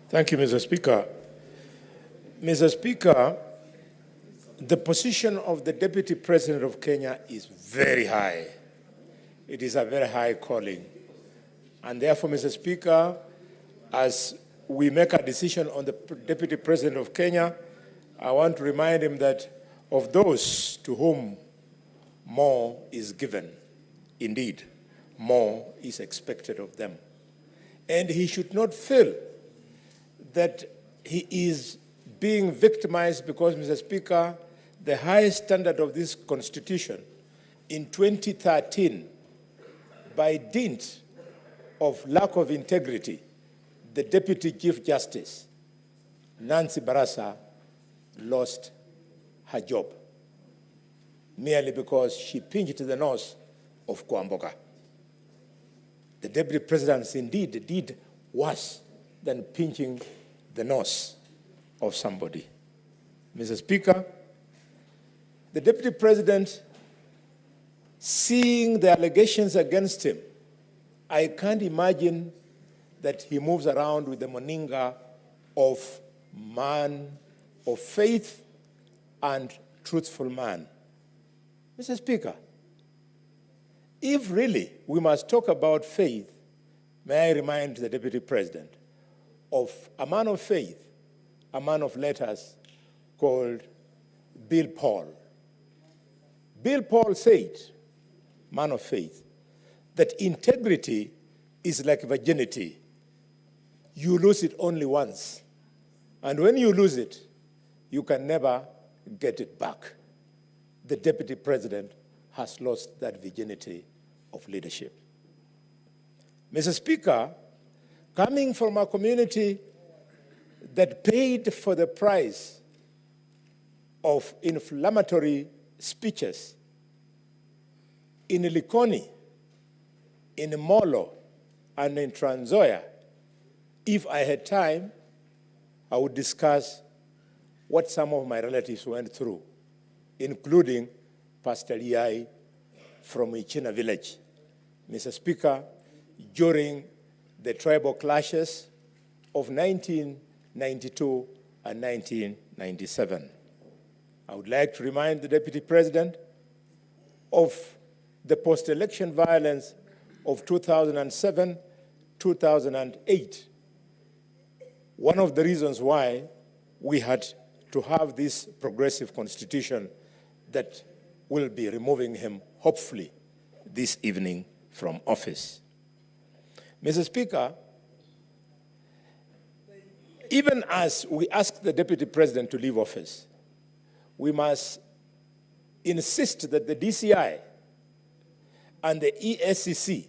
Thank you, Mr. Speaker. Mr. Speaker, the position of the Deputy President of Kenya is very high. It is a very high calling. And therefore, Mr. Speaker, as we make a decision on the Deputy President of Kenya, I want to remind him that of those to whom more is given, indeed, more is expected of them. And he should not feel that he is being victimized because, Mr. Speaker, the highest standard of this Constitution in 2013, by dint of lack of integrity, the Deputy Chief Justice, Nancy Barasa, lost her job merely because she pinched the nose of Kwamboka. The Deputy President indeed did worse than pinching the nose of somebody. Mr. Speaker, the Deputy President, seeing the allegations against him, I can't imagine that he moves around with the moninga of man of faith and truthful man. Mr. Speaker, if really we must talk about faith, may I remind the Deputy President of a man of faith, a man of letters called Bill Paul. Bill Paul said, man of faith, that integrity is like virginity. You lose it only once. And when you lose it, you can never get it back. The Deputy President has lost that virginity of leadership. Mr. Speaker, coming from a community that paid for the price of inflammatory speeches in Likoni, in Molo, and in Trans Nzoia, if I had time, I would discuss what some of my relatives went through, including Pastor Yai from Ichina village. Mr. Speaker, during the tribal clashes of 1992 and 1997. I would like to remind the Deputy President of the post-election violence of 2007, 2008. One of the reasons why we had to have this progressive constitution that will be removing him, hopefully, this evening from office. Mr. Speaker, even as we ask the Deputy President to leave office, we must insist that the DCI and the ESCC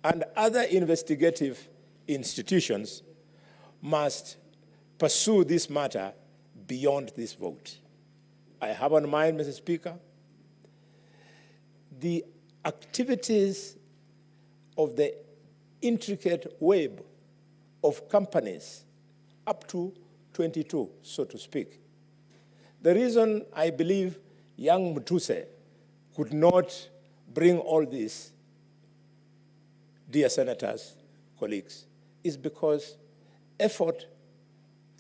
and other investigative institutions must pursue this matter beyond this vote. I have on mind, Mr. Speaker, the activities of the intricate web of companies up to 22, so to speak. The reason I believe young Mutuse could not bring all this, dear senators, colleagues, is because effort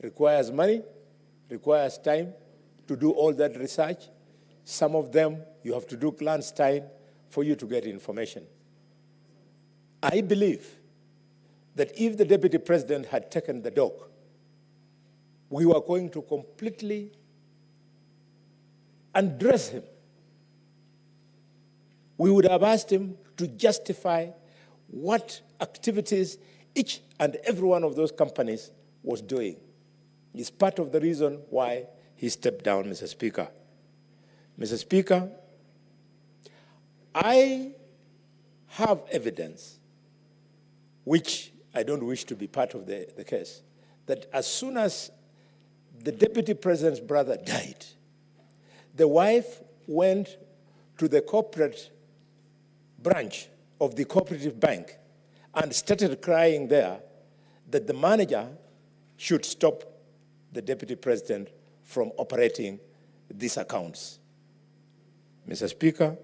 requires money, requires time to do all that research. Some of them you have to do clandestine for you to get information. I believe that if the Deputy President had taken the dog, we were going to completely undress him. We would have asked him to justify what activities each and every one of those companies was doing. It's part of the reason why he stepped down, Mr. Speaker. Mr. Speaker, I have evidence, which I don't wish to be part of the case, that as soon as the Deputy President's brother died, the wife went to the corporate branch of the cooperative bank and started crying there that the manager should stop the Deputy President from operating these accounts. Mr. Speaker,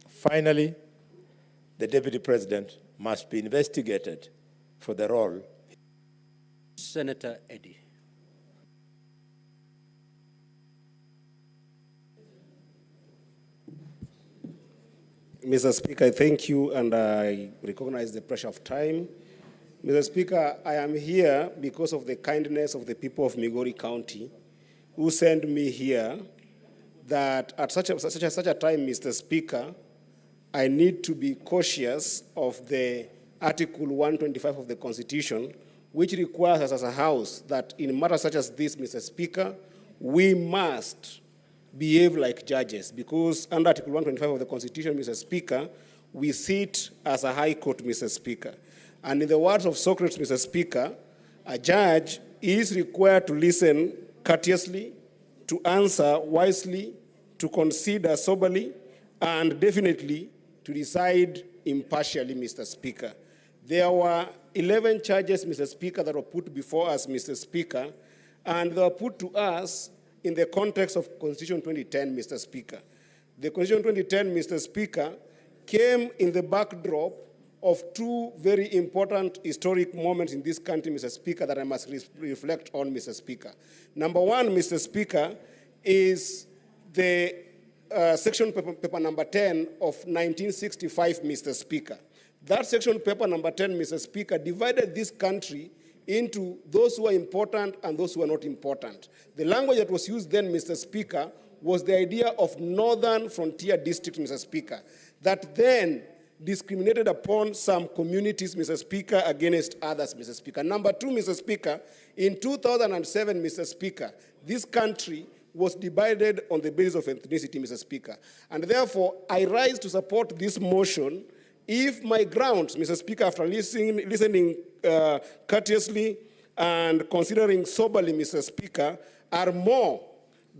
finally, the Deputy President must be investigated for the role Senator Eddy. Mr. Speaker, I thank you, and I recognize the pressure of time. Mr. Speaker, I am here because of the kindness of the people of Migori County who sent me here that at such a time, Mr. Speaker, I need to be cautious of the Article 125 of the Constitution, which requires us as a House that in matters such as this, Mr. Speaker, we must behave like judges, because under Article 125 of the Constitution, Mr. Speaker, we sit as a high court, Mr. Speaker. And in the words of Socrates, Mr. Speaker, a judge is required to listen courteously, to answer wisely, to consider soberly, and definitely to decide impartially, Mr. Speaker. There were 11 charges, Mr. Speaker, that were put before us, Mr. Speaker, and they were put to us in the context of Constitution 2010, Mr. Speaker. The Constitution 2010, Mr. Speaker, came in the backdrop of two very important historic moments in this country, Mr. Speaker, that I must reflect on, Mr. Speaker. Number one, Mr. Speaker, is the section paper number 10 of 1965, Mr. Speaker. That section paper number 10, Mr. Speaker, divided this country into those who are important and those who are not important. The language that was used then, Mr. Speaker, was the idea of northern frontier districts, Mr. Speaker, that then discriminated upon some communities, Mr. Speaker, against others, Mr. Speaker. Number two, Mr. Speaker, in 2007, Mr. Speaker, this country was divided on the basis of ethnicity, Mr. Speaker. And therefore, I rise to support this motion if my grounds, Mr. Speaker, after listening courteously and considering soberly, Mr. Speaker, are more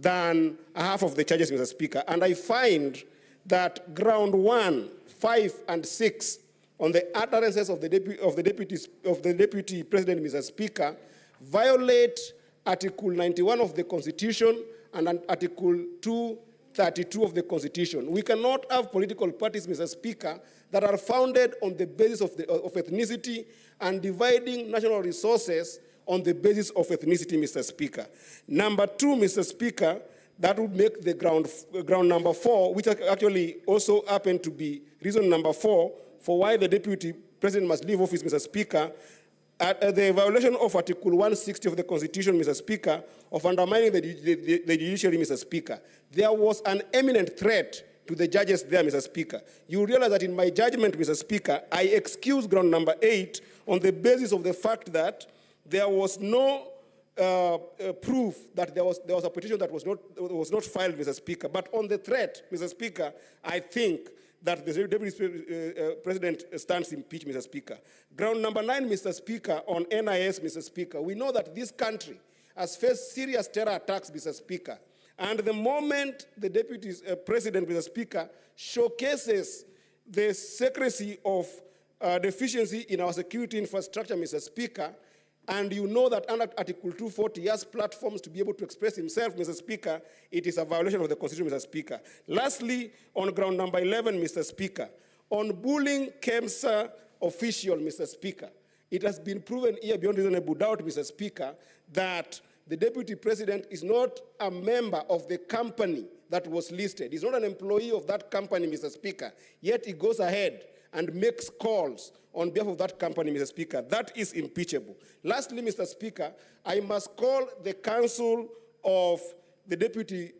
than half of the charges, Mr. Speaker. And I find that ground 1, 5, and 6 on the utterances of the deputy president, Mr. Speaker, violate Article 91 of the Constitution and Article 232 of the Constitution. We cannot have political parties, Mr. Speaker, that are founded on the basis of ethnicity and dividing national resources on the basis of ethnicity, Mr. Speaker. Number two, Mr. Speaker, that would make the ground number 4, which actually also happened to be reason number 4 for why the deputy president must leave office, Mr. Speaker, the violation of Article 160 of the Constitution, Mr. Speaker, of undermining the judiciary, Mr. Speaker. There was an imminent threat to the judges there, Mr. Speaker. You realize that in my judgment, Mr. Speaker, I excuse ground number 8 on the basis of the fact that there was no proof that there was a petition that was not filed, Mr. Speaker. But on the threat, Mr. Speaker, I think that the deputy president stands impeached, Mr. Speaker. Ground number 9, Mr. Speaker, on NIS, Mr. Speaker. We know that this country has faced serious terror attacks, Mr. Speaker. And the moment the deputy president, Mr. Speaker, showcases the secrecy of deficiency in our security infrastructure, Mr. Speaker, and you know that under Article 240, he has platforms to be able to express himself, Mr. Speaker, it is a violation of the Constitution, Mr. Speaker. Lastly, on ground number 11, Mr. Speaker, on bullying KEMSA official, Mr. Speaker, it has been proven here beyond reasonable doubt, Mr. Speaker, that the deputy president is not a member of the company that was listed. He's not an employee of that company, Mr. Speaker, yet he goes ahead and makes calls on behalf of that company, Mr. Speaker. That is impeachable. Lastly, Mr. Speaker, I must call the council of the deputy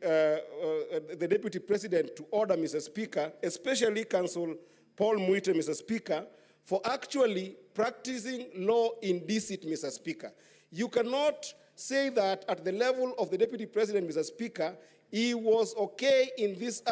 president to order, Mr. Speaker, especially Council Paul Muite, Mr. Speaker, for actually practicing law in deceit, Mr. Speaker. You cannot say that at the level of the deputy president, Mr. Speaker, he was okay in this